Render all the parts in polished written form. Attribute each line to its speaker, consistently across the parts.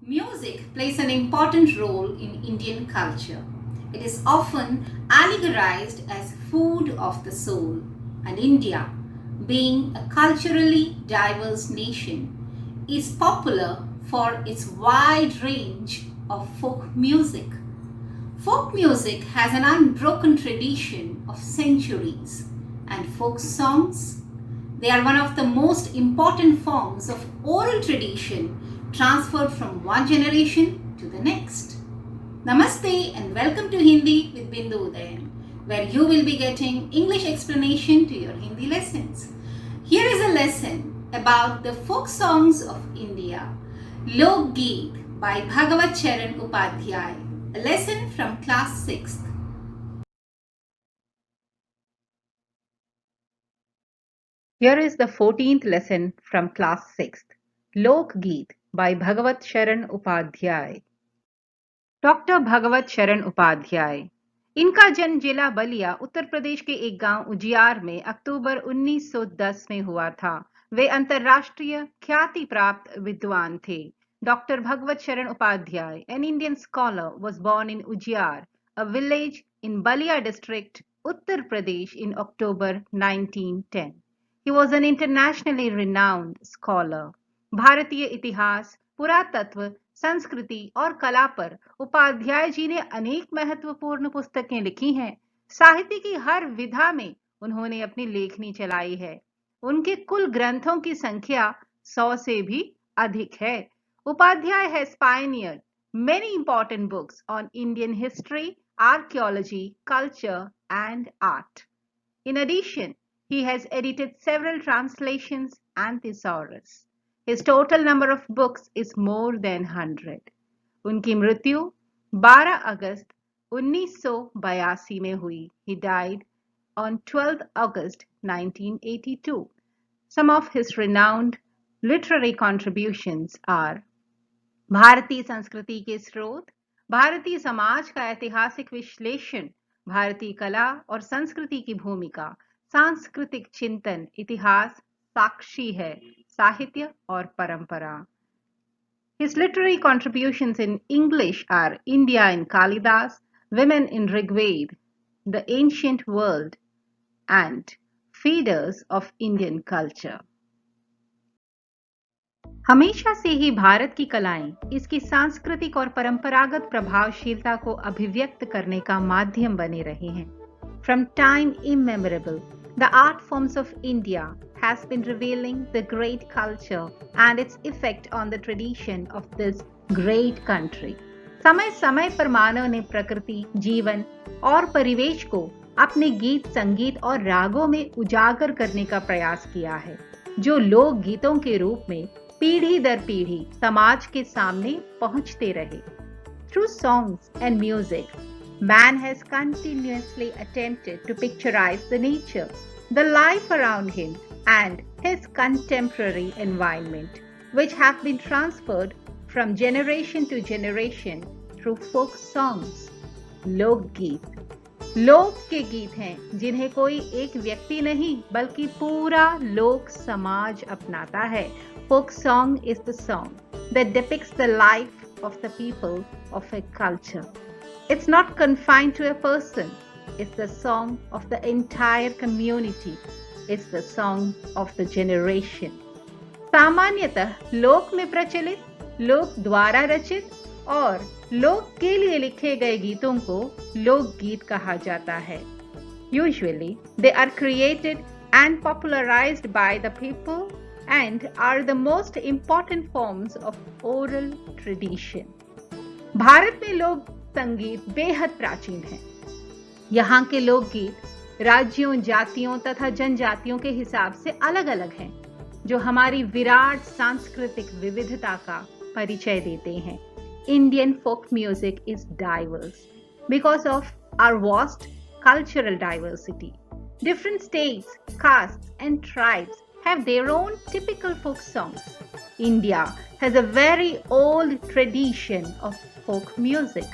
Speaker 1: Music plays an important role in Indian culture. It is often allegorized as food of the soul, and India, being a culturally diverse nation, is popular for its wide range of folk music. Folk music has an unbroken tradition of centuries, and folk songs, they are one of the most important forms of oral tradition transferred from one generation to the next. Namaste and welcome to Hindi with Bindu Udayan, where you will be getting English explanation to your Hindi lessons. Here is a lesson about the folk songs of India, Lok Geet by Bhagavat Charan Upadhyay, a lesson from class 6th.
Speaker 2: Here is the 14th lesson from class 6th, Lok Geet by Bhagavat Charan Upadhyay. Doctor Bhagwat Sharan Upadhyay. इनका जन्म जिला बलिया उत्तर प्रदेश के एक गांव उजियार में अक्टूबर 1910 में हुआ था। वे अंतर्राष्ट्रीय ख्याति प्राप्त विद्वान थे। Doctor Bhagwat Sharan Upadhyay, an Indian scholar, was born in Ujiyar, a village in Balia district, Uttar Pradesh in October 1910. He was an internationally renowned scholar. भारतीय इतिहास, पुरातत्व, संस्कृति और कला पर उपाध्याय जी ने अनेक महत्वपूर्ण पुस्तकें लिखी हैं। साहित्य की हर विधा में उन्होंने अपनी लेखनी चलाई है। उनके कुल ग्रंथों की संख्या 100 से भी अधिक है। Upadhyay has pioneered many important books on Indian history, archaeology, culture and art. In addition, he has edited several translations and thesaurus. His total number of books is more than 100. उनकी मृत्यु 12 अगस्त 1982 में हुई। He died on 12th August 1982. Some of his renowned literary contributions are भारतीय संस्कृति के स्रोत, भारतीय समाज का ऐतिहासिक विश्लेषण, भारतीय कला और संस्कृति की भूमिका, सांस्कृतिक चिंतन, इतिहास साक्षी है, साहित्य और परंपरा। His literary contributions in English are India in Kalidas, Women in Rigved, The Ancient World, and Feeders of Indian Culture. हमेशा से ही भारत की कलाएं इसकी सांस्कृतिक और परंपरागत प्रभावशीलता को अभिव्यक्त करने का माध्यम बने रहे हैं। From time immemorable, the art forms of India has been revealing the great culture and its effect on the tradition of this great country. समय समय पर मानव ने प्रकृति, जीवन और परिवेश को अपने गीत, संगीत और रागों में उजागर करने का प्रयास किया है, जो लोक गीतों के रूप में पीढ़ी दर पीढ़ी समाज के सामने पहुंचते रहे। Through songs and music, man has continuously attempted to picturize the nature, the life around him, and his contemporary environment, which have been transferred from generation to generation through folk songs. लोक गीत लोक के गीत हैं जिन्हें कोई एक व्यक्ति नहीं बल्कि पूरा लोक समाज अपनाता है। Folk song is the song that depicts the life of the people of a culture. It's not confined to a person. It's the song of the entire community. It's the song of the generation. सामान्यतः लोक में प्रचलित, लोक द्वारा रचित और लोक के लिए लिखे गए गीतों को लोकगीत कहा जाता है। Usually, they are created and popularized by the people and are the most important forms of oral tradition. Bharat में लोक संगीत बेहद प्राचीन है। यहाँ के लोकगीत राज्यों, जातियों तथा जनजातियों के हिसाब से अलग-अलग हैं, जो हमारी विराट सांस्कृतिक विविधता का परिचय देते हैं। Indian folk music is diverse because of our vast cultural diversity. Different states, castes, and tribes have their own typical folk songs. India has a very old tradition of folk music.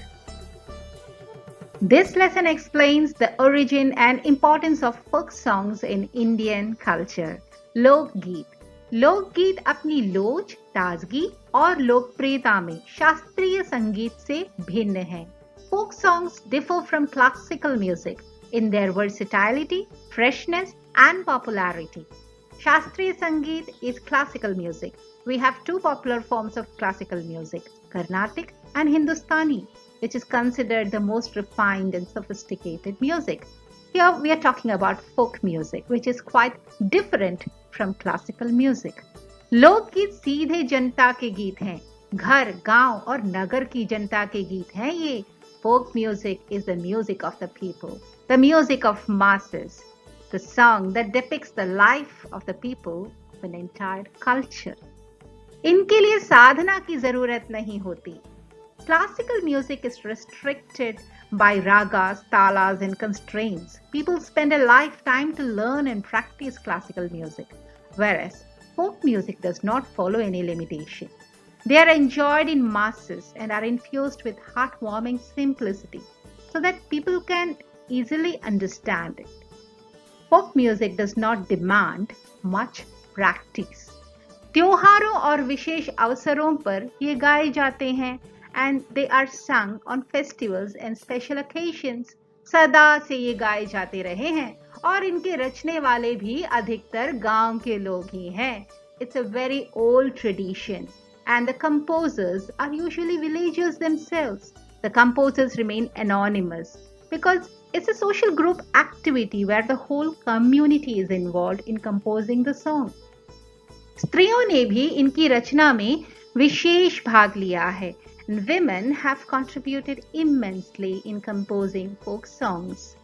Speaker 2: This lesson explains the origin and importance of folk songs in Indian culture. Lok Geet. लोकगीत अपनी लोच, ताजगी और लोकप्रियता में शास्त्रीय संगीत से भिन्न हैं. Folk songs differ from classical music in their versatility, freshness and popularity. Shastriya Sangeet is classical music. We have two popular forms of classical music, Carnatic and Hindustani, which is considered the most refined and sophisticated music. Here we are talking about folk music, which is quite different from classical music. लोकगीत सीधे जनता के गीत हैं. घर, गांव और नगर की जनता के गीत हैं ये. Folk music is the music of the people, the music of masses, the song that depicts the life of the people of an entire culture. इनके लिए साधना की जरूरत नहीं होती. Classical music is restricted by ragas, talas and constraints. People spend a lifetime to learn and practice classical music, whereas folk music does not follow any limitation. They are enjoyed in masses and are infused with heartwarming simplicity so that people can easily understand it. Folk music does not demand much practice. त्योहारों और विशेष अवसरों पर ये गाए जाते हैं and they are sung on festivals and special occasions. सदा से ये गाए जाते रहे हैं और इनके रचने वाले भी अधिकतर गांव के लोग ही हैं. It's a very old tradition. And the composers are usually villagers themselves. The composers remain anonymous because it's a social group activity where the whole community is involved in composing the song. स्त्रियों ने भी इनकी रचना में विशेष भाग लिया है. Women have contributed immensely in composing folk songs.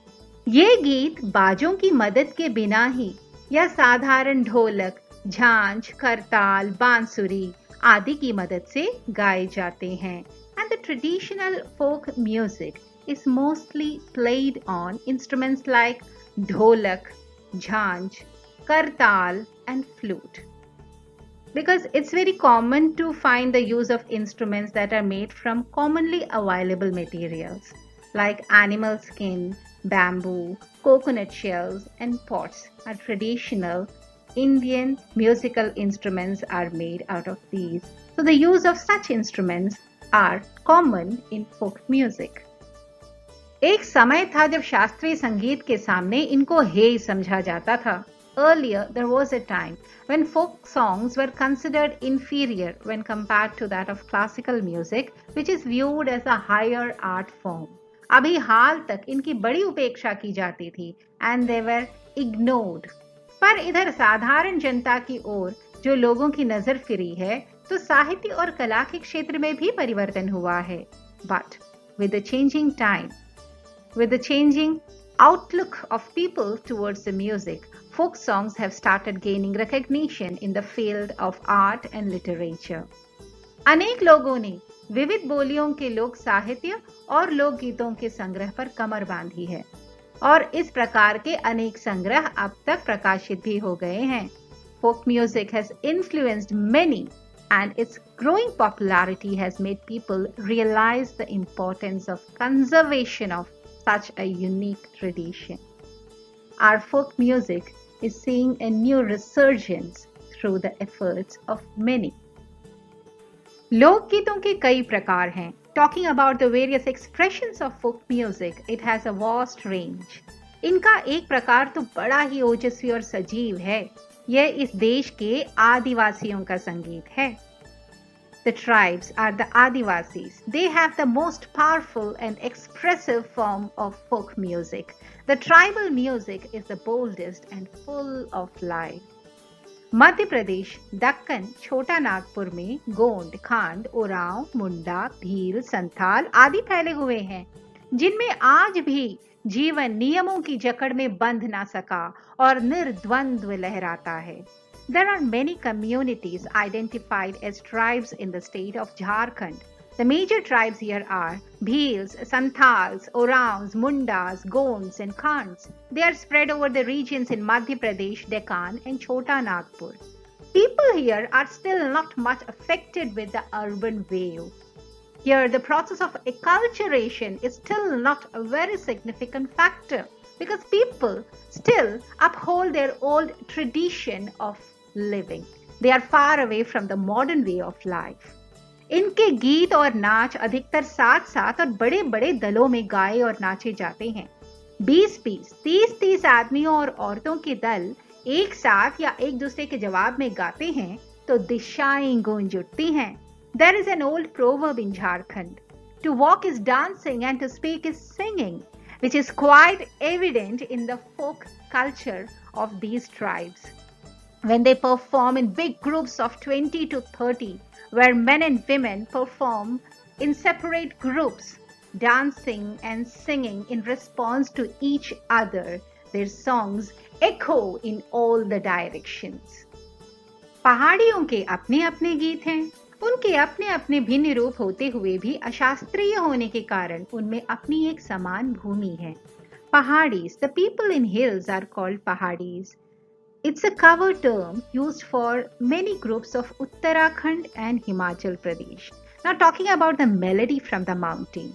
Speaker 2: ये गीत बाजों की मदद के बिना ही या साधारण ढोलक, झांझ, करताल, बांसुरी आदि की मदद से गाए जाते हैं. And the traditional folk music is mostly played on instruments like ढोलक, झांझ, करताल and flute. Because it's very common to find the use of instruments that are made from commonly available materials like animal skin, bamboo, coconut shells and pots are traditional Indian musical instruments are made out of these. So the use of such instruments are common in folk music. एक समय था जब शास्त्रीय संगीत के सामने इनको हेय समझा जाता था. Earlier, there was a time when folk songs were considered inferior when compared to that of classical music, which is viewed as a higher art form. अभी हाल तक इनकी बड़ी उपेक्षा की जाती थी and they were ignored. पर इधर साधारण जनता की ओर जो लोगों की नजर फिरी है तो साहित्य और कला के क्षेत्र में भी परिवर्तन हुआ है. But with the changing time, with the changing outlook of people towards the music, folk songs have started gaining recognition in the field of art and literature. अनेक लोगों ने विविध बोलियों के लोक साहित्य और लोकगीतों के संग्रह पर कमर बांधी है और इस प्रकार के अनेक संग्रह अब तक प्रकाशित भी हो गए हैं. Folk music has influenced many and its growing popularity has made people realize the importance of conservation of such a unique tradition. Our folk music is seeing a new resurgence through the efforts of many. लोकगीतों के कई प्रकार हैं. Talking about the various expressions of folk music, it has a vast range. इनका एक प्रकार तो बड़ा ही ओजस्वी और सजीव है. यह इस देश के आदिवासियों का संगीत है. The tribes are the Adivasis. They have the most powerful and expressive form of folk music. The tribal music is the boldest and full of life. Madhya Pradesh, Deccan, छोटा नागपुर में गोंड, खांड, ओरांव, मुंडा, भील, संथाल आदि फैले हुए हैं जिनमें आज भी जीवन नियमों की जकड़ में बंध ना सका और निर्द्वंद्व लहराता है. There are many communities identified as tribes in the state of Jharkhand. The major tribes here are Bhils, Santhals, Orangs, Mundas, Gonds and Khans. They are spread over the regions in Madhya Pradesh, Deccan and Chota Nagpur. People here are still not much affected with the urban wave. Here the process of acculturation is still not a very significant factor because people still uphold their old tradition of living. They are far away from the modern way of life. इनके गीत और नाच अधिकतर साथ साथ और बड़े बड़े दलों में गाए और नाचे जाते हैं। 20-20, 30-30 आदमियों और औरतों के दल एक साथ या एक दूसरे के जवाब में गाते हैं तो दिशाएं गूंज उठती हैं। There is an old proverb in Jharkhand. To walk is dancing and to speak is singing, which is quite evident in the folk culture of these tribes. When they perform in big groups of 20 to 30, where men and women perform in separate groups, dancing and singing in response to each other, their songs echo in all the directions. पहाड़ियों के अपने अपने गीत हैं, उनके अपने अपने भिन्न रूप होते हुए भी अशास्त्रीय होने के कारण उनमें अपनी एक समान भूमि है। Pahadis, the people in hills are called Pahadis. It's a cover term used for many groups of Uttarakhand and Himachal Pradesh. Now talking about the melody from the mountain.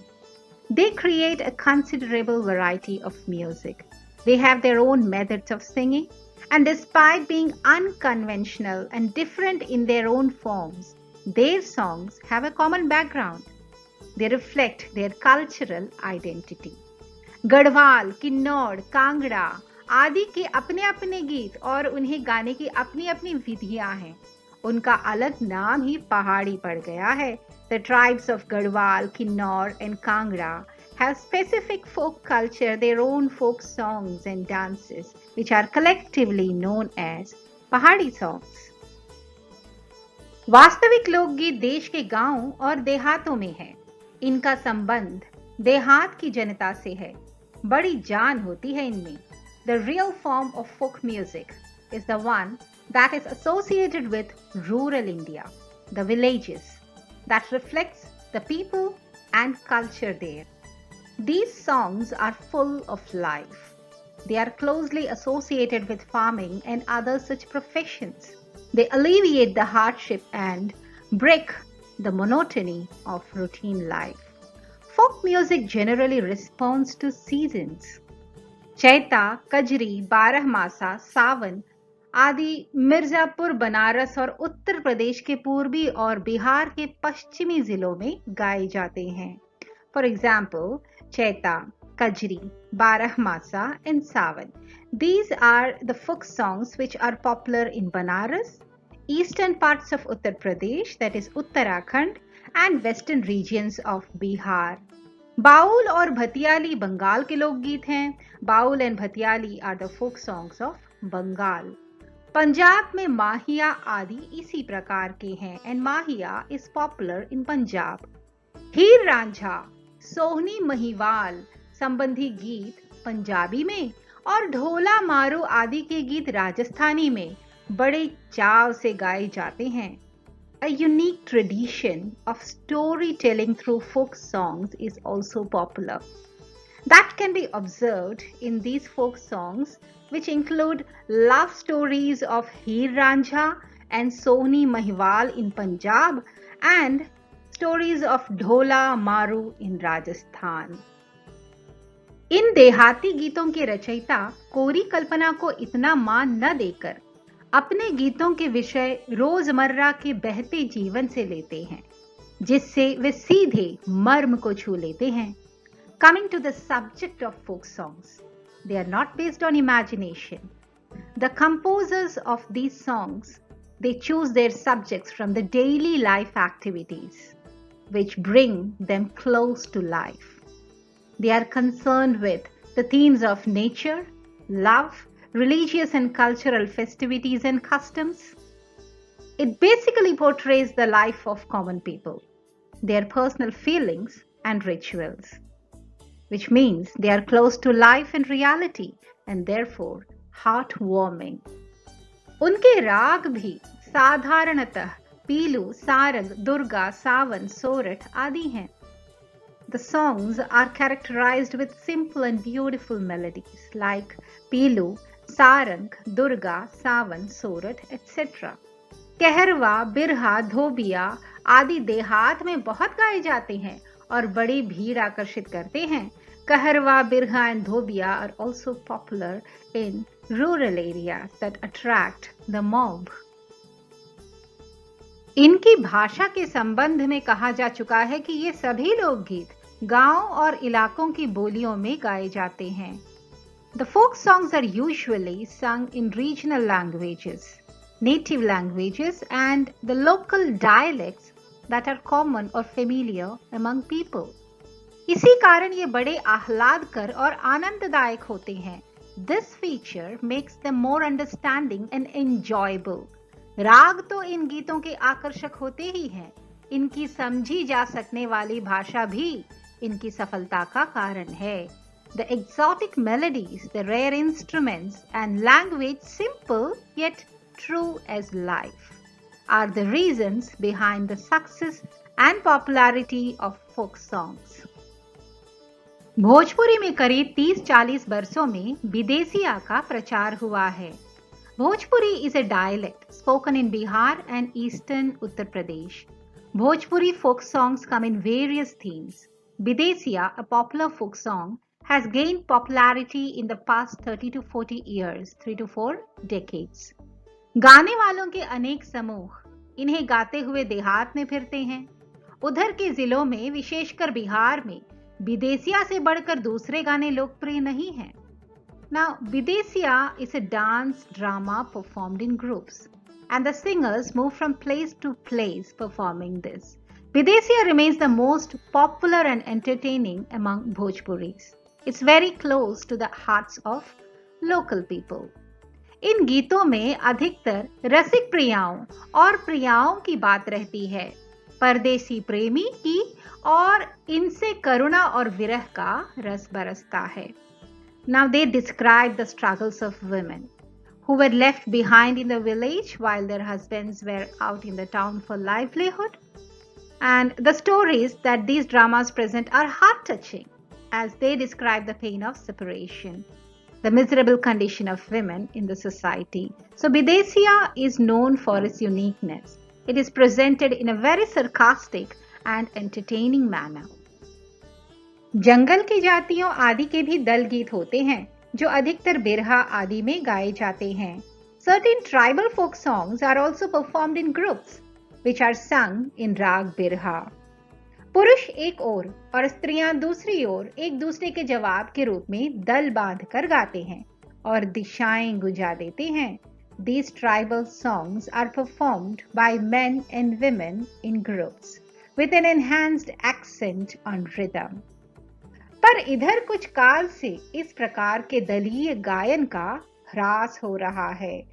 Speaker 2: They create a considerable variety of music. They have their own methods of singing, and despite being unconventional and different in their own forms, their songs have a common background. They reflect their cultural identity. Garhwal, Kinnaur, Kangra आदि के अपने अपने गीत और उन्हें गाने की अपनी अपनी विधियां हैं। उनका अलग नाम ही पहाड़ी पड़ गया है। The tribes of Garhwal, Kinnaur and Kangra have specific folk culture, their own folk songs and dances, which are collectively known as Pahadi songs. वास्तविक लोकगीत देश के गांवों और देहातों में है। इनका संबंध देहात की जनता से है। बड़ी जान होती है इनमें। The real form of folk music is the one that is associated with rural India, the villages, that reflects the people and culture there. These songs are full of life. They are closely associated with farming and other such professions. They alleviate the hardship and break the monotony of routine life. Folk music generally responds to seasons. Chaita, Kajri, बारहमासा, सावन आदि मिर्जापुर, बनारस और उत्तर प्रदेश के पूर्वी और बिहार के पश्चिमी जिलों में गाए जाते हैं। For example, चैता, कजरी, बारहमासा and savan. These are the folk songs which are popular in Banaras, eastern parts of Uttar Pradesh, that is Uttarakhand, and western regions of Bihar. Baul और भतियाली बंगाल के लोकगीत हैं। Baul and Bhatiyali are the folk songs of Bengal. Punjab में माहिया आदि इसी प्रकार के हैं and Mahiya is popular in Punjab. Heer Ranjha, Sohni Mahiwal संबंधी गीत पंजाबी में और ढोला मारू आदि के गीत राजस्थानी में बड़े चाव से गाए जाते हैं। A unique tradition of storytelling through folk songs is also popular. That can be observed in these folk songs, which include love stories of Heer Ranjha and Sohni Mahiwal in Punjab and stories of Dhola Maru in Rajasthan. इन देहाती गीतों के रचयिता कोरी कल्पना को इतना मान न देकर अपने गीतों के विषय रोजमर्रा के बहते जीवन से लेते हैं, जिससे वे सीधे मर्म को छू लेते हैं। Coming to the subject of folk songs, they are not based on imagination. The composers of these songs, they choose their subjects from the daily life activities, which bring them close to life. They are concerned with the themes of nature, love, religious and cultural festivities and customs. It basically portrays the life of common people, their personal feelings and rituals, which means they are close to life and reality and therefore heartwarming. उनके राग भी साधारणतः पीलू, सारंग, दुर्गा, सावन, सोरठ आदि हैं। The songs are characterized with simple and beautiful melodies like Pilu, Sarang, Durga, Savan, Sorat, etc. Kaharwa, बिरहा, धोबिया आदि देहात में बहुत गाए जाते हैं और बड़ी भीड़ आकर्षित करते हैं। कहरवा, बिरहा and Dhobiya are also popular in rural areas that attract the mob. इनकी भाषा के संबंध में कहा जा चुका है कि ये सभी लोकगीत गांव और इलाकों की बोलियों में गाए जाते हैं। The folk songs are usually sung in regional languages, native languages, and the local dialects that are common or familiar among people. इसी कारण ये बड़े आह्लादकर और आनंददायक होते हैं। This feature makes them more understanding and enjoyable. राग तो इन गीतों के आकर्षक होते ही हैं, इनकी समझी जा सकने वाली भाषा भी इनकी सफलता का कारण है। The exotic melodies, the rare instruments, and language simple yet true as life are the reasons behind the success and popularity of folk songs. Bhojpuri में करीब 30-40 वर्षों में विदेशिया का प्रचार हुआ है। Bhojpuri is a dialect spoken in Bihar and eastern Uttar Pradesh. Bhojpuri folk songs come in various themes. Videsiya, a popular folk song, has gained popularity in the past 30 to 40 years, 3 to 4 decades. गाने वालों के अनेक समूह इन्हें गाते हुए देहात में फिरते हैं। उधर के जिलों में, विशेषकर बिहार में, विदेसिया से बढ़कर दूसरे गाने लोकप्रिय नहीं हैं। Now, Videsiya is a dance drama performed in groups, and the singers move from place to place performing this. Videsiya remains the most popular and entertaining among Bhojpuris. It's very close to the hearts of local people. इन गीतों में अधिकतर रसिक प्रियाओं और प्रियाओं की बात रहती है, परदेसी प्रेमी की, और इनसे करुणा और विरह का रस बरसता है। Now they describe the struggles of women who were left behind in the village while their husbands were out in the town for livelihood. And the stories that these dramas present are heart-touching as they describe the pain of separation, the miserable condition of women in the society. So Videsiya is known for its uniqueness. It is presented in a very sarcastic and entertaining manner. जंगल की जातियों आदि के भी दल गीत होते हैं जो अधिकतर बिरहा आदि में गाए जाते हैं। Certain tribal folk songs are also performed in groups which are sung in राग बिरहा। पुरुष एक ओर और स्त्रियां दूसरी ओर एक दूसरे के जवाब के रूप में दल बांधकर गाते हैं और दिशाएं गुंजा देते हैं। These tribal songs are performed by men and women in groups with an enhanced accent on rhythm. पर इधर कुछ काल से इस प्रकार के दलीय गायन का ह्रास हो रहा है।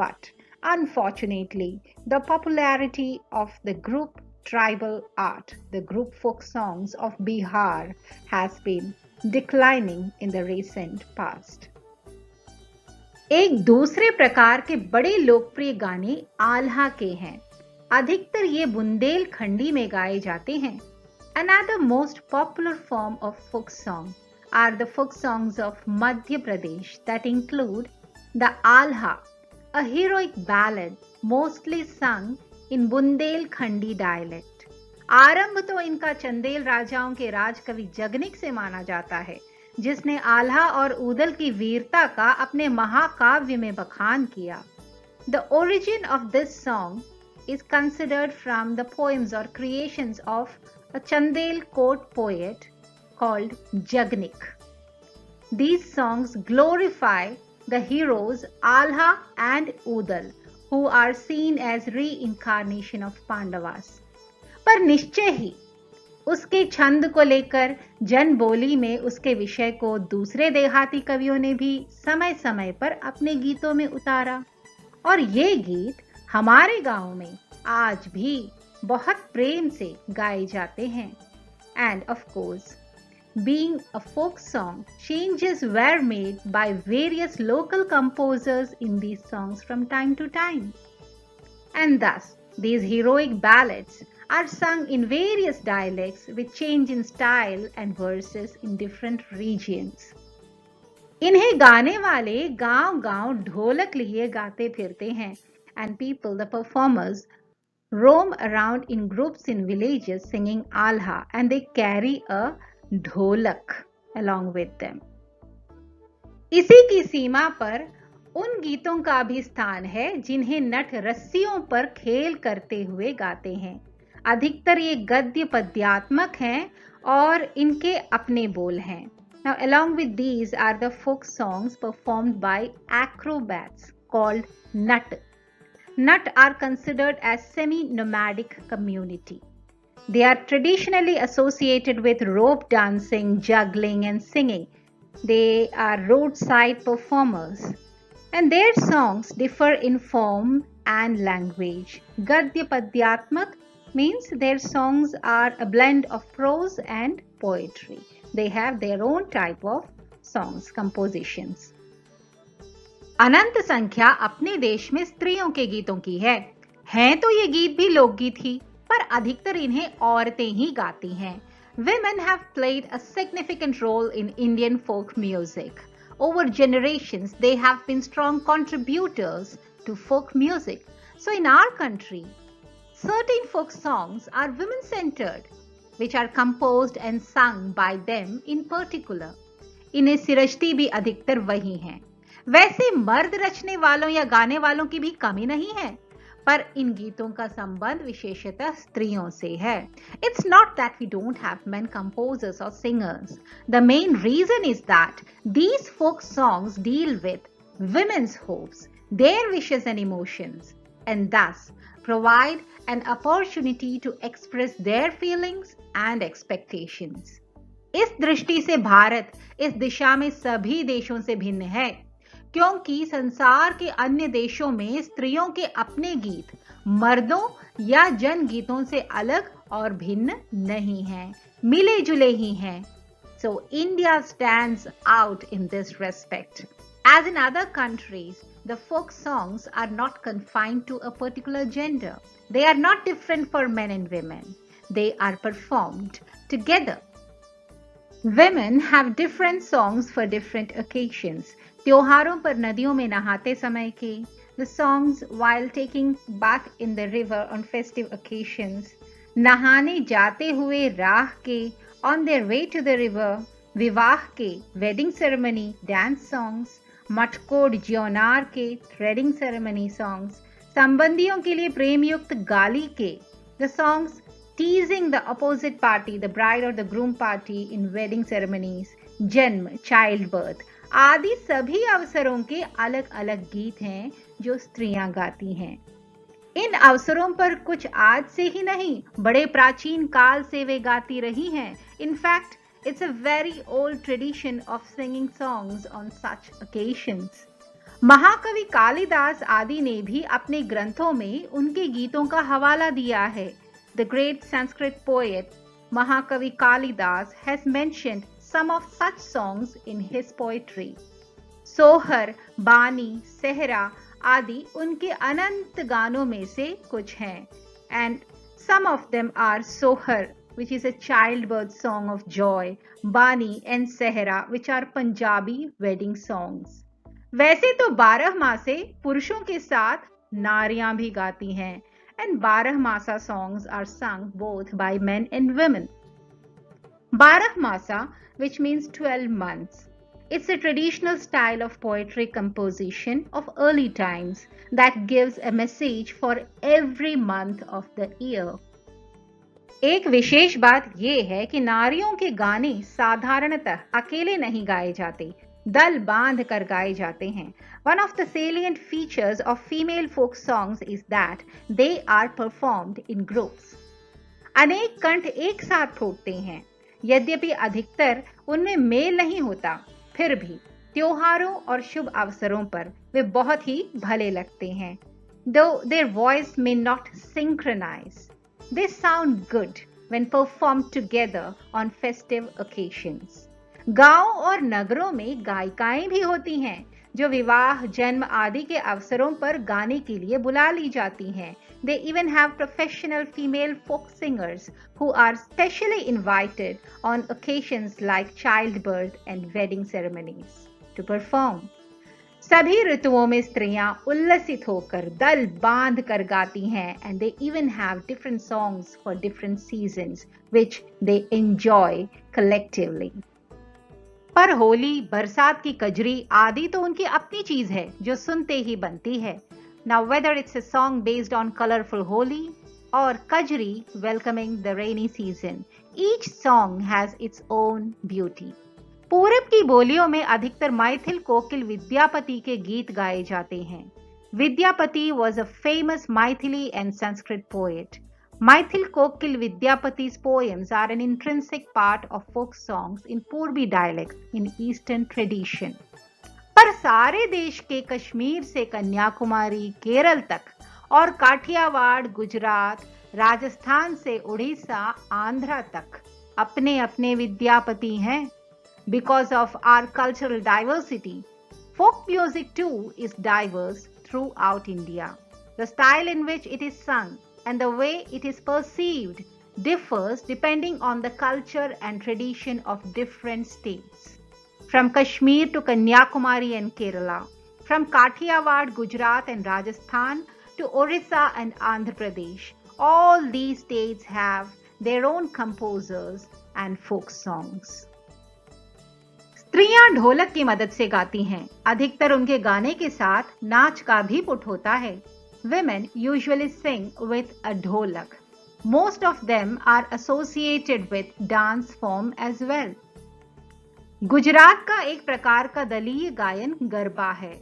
Speaker 2: But unfortunately, the popularity of the group tribal art, the group folk songs of Bihar, has been declining in the recent past. एक दूसरे प्रकार के बड़े लोकप्रिय गाने आल्हा के हैं। अधिकतर ये बुंदेलखंडी में गाए जाते हैं। Another most popular form of folk song are the folk songs of Madhya Pradesh that include the Alha, a heroic ballad mostly sung in Bundelkhandi dialect. आरंभ तो इनका चंदेल राजाओं के राजकवि जगनिक से माना जाता है, जिसने आल्हा और ऊदल की वीरता का अपने महाकाव्य में बखान किया। The origin of this song is considered from the poems or creations of a Chandel court poet called Jagnik. These songs glorify the heroes Alha and Udal, who are seen as reincarnation of Pandavas. पर निश्चय ही उसके छंद को लेकर जन बोली में उसके विषय को दूसरे देहाती कवियों ने भी समय समय पर अपने गीतों में उतारा, और ये गीत हमारे गांव में आज भी बहुत प्रेम से गाए जाते हैं। And of course, being a folk song, changes were made by various local composers in these songs from time to time. And thus, these heroic ballads are sung in various dialects with change in style and verses in different regions. इन्हें गाने वाले गांव-गांव ढोलक लिए गाते फिरते हैं, and people, the performers, roam around in groups in villages singing alha, and they carry a ढोलक along with them. इसी की सीमा पर उन गीतों का भी स्थान है जिन्हें नट रस्सियों पर खेल करते हुए गाते हैं। अधिकतर ये गद्य पद्यात्मक हैं और इनके अपने बोल हैं। Now, along with these are the folk songs performed by acrobats called Nat. Nat are considered as semi-nomadic community. They are traditionally associated with rope dancing, juggling, and singing. They are roadside performers, and their songs differ in form and language. Gadya Padyatmak means their songs are a blend of prose and poetry. They have their own type of songs, compositions. अनंत संख्या अपने देश में स्त्रियों के गीतों की है। हैं तो ये गीत भी लोकगीत ही, पर अधिकतर इन्हें औरतें ही गाती हैं। Women have played a significant role in Indian folk music. Over generations, they have been strong contributors to folk music. So in our country, certain folk songs are women-centered, which are composed and sung by them in particular. इन्हें सिरजती भी अधिकतर वही हैं। वैसे मर्द रचने वालों या गाने वालों की भी कमी नहीं है, पर इन गीतों का संबंध विशेषतः स्त्रियों से है। It's not that we don't have men composers or singers. The main reason is that these folk songs deal with women's hopes, their wishes and emotions, and thus provide an opportunity to express their feelings and expectations. इस दृष्टि से भारत इस दिशा में सभी देशों से भिन्न है, क्योंकि संसार के अन्य देशों में स्त्रियों के अपने गीत मर्दों या जन गीतों से अलग और भिन्न नहीं हैं, मिले जुले ही हैं. So India stands out in this respect. As in other countries, the folk songs are not confined to a particular gender. They are not different for men and women. They are performed together. Women have different songs for different occasions. त्योहारों पर नदियों में नहाते समय के, the songs while taking bath in the river on festive occasions, नहाने जाते हुए राह के, on their way to the river, विवाह के, wedding ceremony dance songs, मटकोड़ ज्योनार के, threading ceremony songs, संबंधियों के लिए प्रेम युक्त गाली के, the songs teasing the opposite party, the bride or the groom party in wedding ceremonies, जन्म, childbirth आदि सभी अवसरों के अलग अलग गीत हैं जो स्त्रियां गाती हैं. इन अवसरों पर कुछ आज से ही नहीं, बड़े प्राचीन काल से वे गाती रही हैं. In fact, it's a very old tradition of singing songs on such occasions. महाकवि कालिदास आदि ने भी अपने ग्रंथों में उनके गीतों का हवाला दिया है. The great Sanskrit poet Mahakavi Kalidas has mentioned some of such songs in his poetry. सोहर, बानी, सेहरा आदि उनके अनंत गानों में से कुछ हैं. And some of them are Sohar, which is a childbirth song of joy, Bani and Sehra, which are Punjabi wedding songs. वैसे तो 12 मासे पुरुषों के साथ नारियां भी गाती हैं, and 12 masa songs are sung both by men and women. 12 masa, which means 12 months. It's a traditional style of poetry composition of early times that gives a message for every month of the year. एक विशेष बात यह है कि नारियों के गाने साधारणतः अकेले नहीं गाए जाते, दल बांध कर गाए जाते हैं. One of the salient features of female folk songs is that they are performed in groups. अनेक कंठ एक साथ ठोकते हैं. यद्यपि अधिकतर उनमें मेल नहीं होता, फिर भी त्योहारों और शुभ अवसरों पर वे बहुत ही भले लगते हैं. Though their voice may not synchronize, they sound good when performed together on festive occasions. गांव और नगरों में गायिकाएं भी होती हैं जो विवाह, जन्म आदि के अवसरों पर गाने के लिए बुला ली जाती हैं. They even have professional female folk singers who are specially invited on occasions like childbirth and wedding ceremonies to perform. सभी ऋतुओं में स्त्रियां उल्लसित होकर दल बांध कर गाती हैं, and they even have different songs for different seasons which they enjoy collectively. पर होली, बरसात की कजरी आदि तो उनकी अपनी चीज है जो सुनते ही बनती है. Now whether it's a song based on colorful Holi or Kajri welcoming the rainy season, each song has its own beauty. पूरब की बोलियों में अधिकतर मैथिल कोकिल विद्यापति के गीत गाए जाते हैं. Vidyapati was a famous Maithili and Sanskrit poet. Maithil Kokil Vidyapati's poems are an intrinsic part of folk songs in Purbi dialects in Eastern tradition. पर सारे देश के कश्मीर से कन्याकुमारी, केरल तक और काठियावाड़, गुजरात, राजस्थान से उड़ीसा, आंध्रा तक अपने अपने विद्यापति हैं. Because of our cultural diversity, folk music too is diverse throughout India. The style in which it is sung and the way it is perceived differs depending on the culture and tradition of different states. From Kashmir to Kanyakumari and Kerala, from Kathiawad, Gujarat and Rajasthan to Orissa and Andhra Pradesh, all these states have their own composers and folk songs. स्त्रियां ढोलक की मदद से गाती हैं. अधिकतर उनके गाने के साथ नाच का भी पुट होता है. Women usually sing with a dholak. Most of them are associated with dance form as well. Gujarat का एक प्रकार का दलीय गायन गरबा है,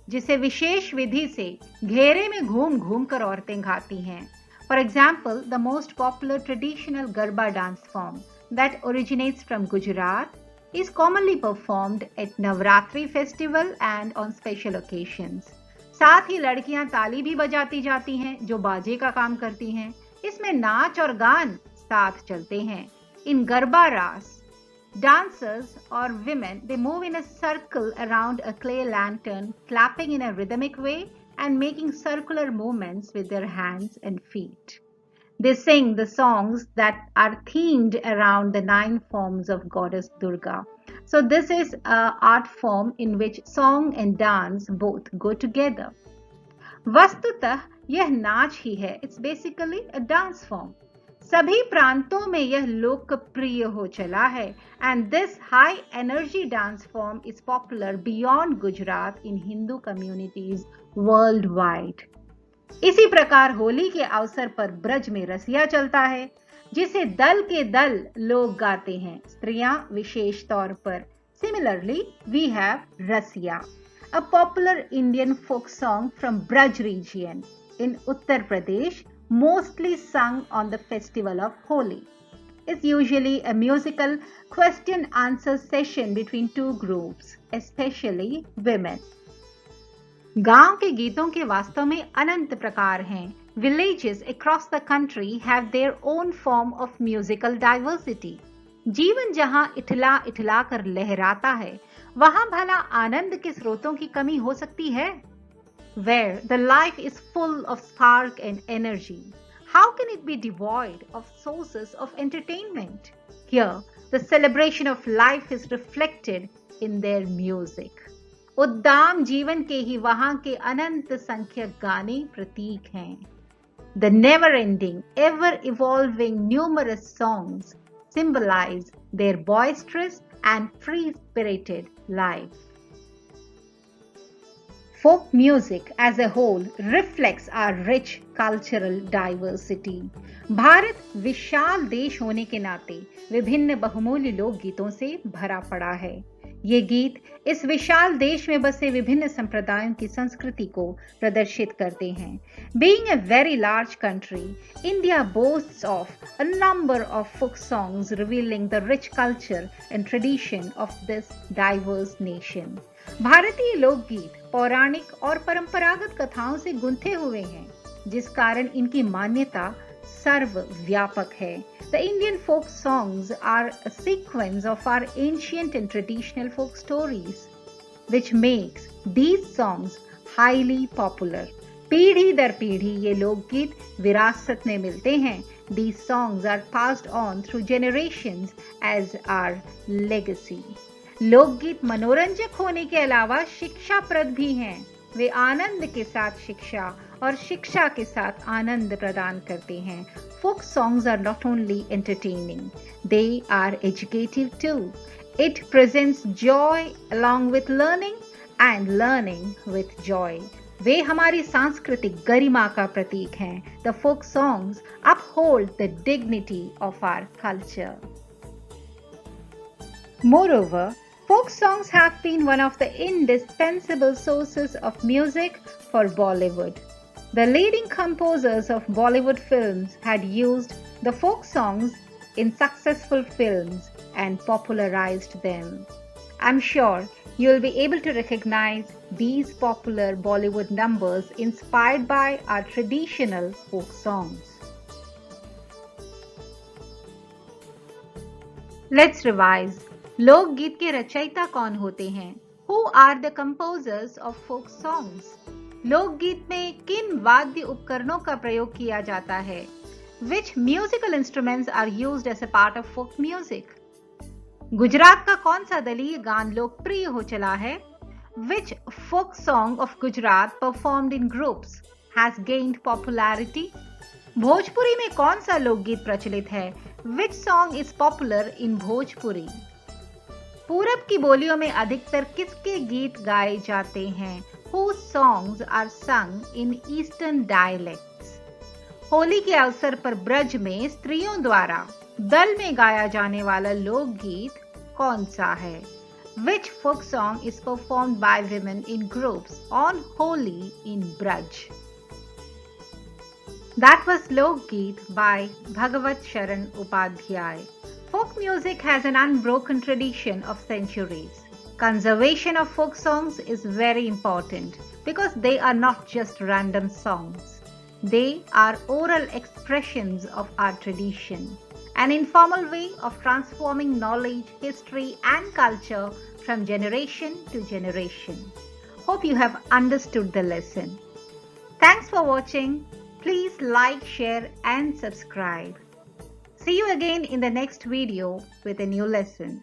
Speaker 2: जिसे विशेष विधि से घेरे में घूम घूम कर औरतें गाती हैं. For example, the most popular traditional Garba dance form that originates from Gujarat is commonly performed at Navratri festival and on special occasions. साथ ही लड़कियां ताली भी बजाती जाती हैं, जो बाजे का काम करती हैं. इसमें नाच और गान साथ चलते हैं. In Garba Ras, dancers or women, they move in a circle around a clay lantern, clapping in a rhythmic way and making circular movements with their hands and feet. They sing the songs that are themed around the 9 forms of goddess Durga. So this is an art form in which song and dance both go together. वस्तुतः यह नाच ही है. It's basically a dance form. सभी प्रांतों में यह लोकप्रिय हो चला है. And this high energy dance form is popular beyond Gujarat in Hindu communities worldwide. इसी प्रकार होली के अवसर पर ब्रज में रसिया चलता है, जिसे दल के दल लोग गाते हैं, स्त्रियां विशेष तौर पर. Similarly, we have Rasiya, a popular Indian folk song from Braj region in Uttar Pradesh, mostly sung on the festival of Holi. It's usually a musical question-answer session between two groups, especially women. गांव के गीतों के वास्तव में अनंत प्रकार हैं. Villages across the country have their own form of musical diversity. जीवन जहां इठला इठला कर लहराता है, वहां भला आनंद के स्रोतों की कमी हो सकती है? Where the life is full of spark and energy, how can it be devoid of sources of entertainment? Here, the celebration of life is reflected in their music. उद्दाम जीवन के ही वहां के अनंत संख्यक गाने प्रतीक हैं. The never-ending, ever-evolving numerous songs symbolize their boisterous and free-spirited life. Folk music as a whole reflects our rich cultural diversity. Bharat विशाल देश होने के नाते विभिन्न बहुमूल्य लोकगीतों से भरा पड़ा है. ये गीत इस विशाल देश में बसे विभिन्न संप्रदायों की संस्कृति को प्रदर्शित करते हैं. Being a very large country, India boasts of a number of folk songs revealing the rich culture and tradition of this diverse nation. भारतीय लोकगीत पौराणिक और परंपरागत कथाओं से गुंथे हुए हैं, जिस कारण इनकी मान्यता सर्वव्यापक है. The Indian folk songs are a sequence of our ancient and traditional folk stories, which makes these songs highly popular. पीढ़ी दर पीढ़ी ये लोकगीत विरासत में मिलते हैं. These songs are passed on through generations as our legacy. लोकगीत मनोरंजक होने के अलावा शिक्षाप्रद भी हैं. वे आनंद के साथ शिक्षा और शिक्षा के साथ आनंद प्रदान करते हैं. Folk songs are not only entertaining, they are educative too. It presents joy along with learning and learning with joy. वे हमारी सांस्कृतिक गरिमा का प्रतीक हैं. The folk songs uphold the dignity of our culture. Moreover, folk songs have been one of the indispensable sources of music for Bollywood. The leading composers of Bollywood films had used the folk songs in successful films and popularized them. I'm sure you'll be able to recognize these popular Bollywood numbers inspired by our traditional folk songs. Let's revise. लोकगीत के रचयिता कौन होते हैं? Who are the composers of folk songs? लोकगीत में किन वाद्य उपकरणों का प्रयोग किया जाता है? Which musical instruments are used as a part of folk music? Gujarat का कौन सा दलीय गान लोकप्रिय हो चला है? Which folk song of Gujarat performed in groups has gained popularity? Bhojpuri में कौन सा लोकगीत प्रचलित है? Which song is popular in Bhojpuri? पूरब की बोलियों में अधिकतर किसके गीत गाए जाते हैं? Whose songs are sung in eastern dialects? Holi के अवसर पर ब्रज में स्त्रियों द्वारा दल में गाया जाने वाला लोकगीत कौन सा है? Which folk song is performed by women in groups on Holi in Braj? That was Lokgeet by Bhagavat Sharan Upadhyay. Folk music has an unbroken tradition of centuries. Conservation of folk songs is very important because they are not just random songs. They are oral expressions of our tradition, an informal way of transforming knowledge, history, and culture from generation to generation. Hope you have understood the lesson. Thanks for watching. Please like, share, and subscribe. See you again in the next video with a new lesson.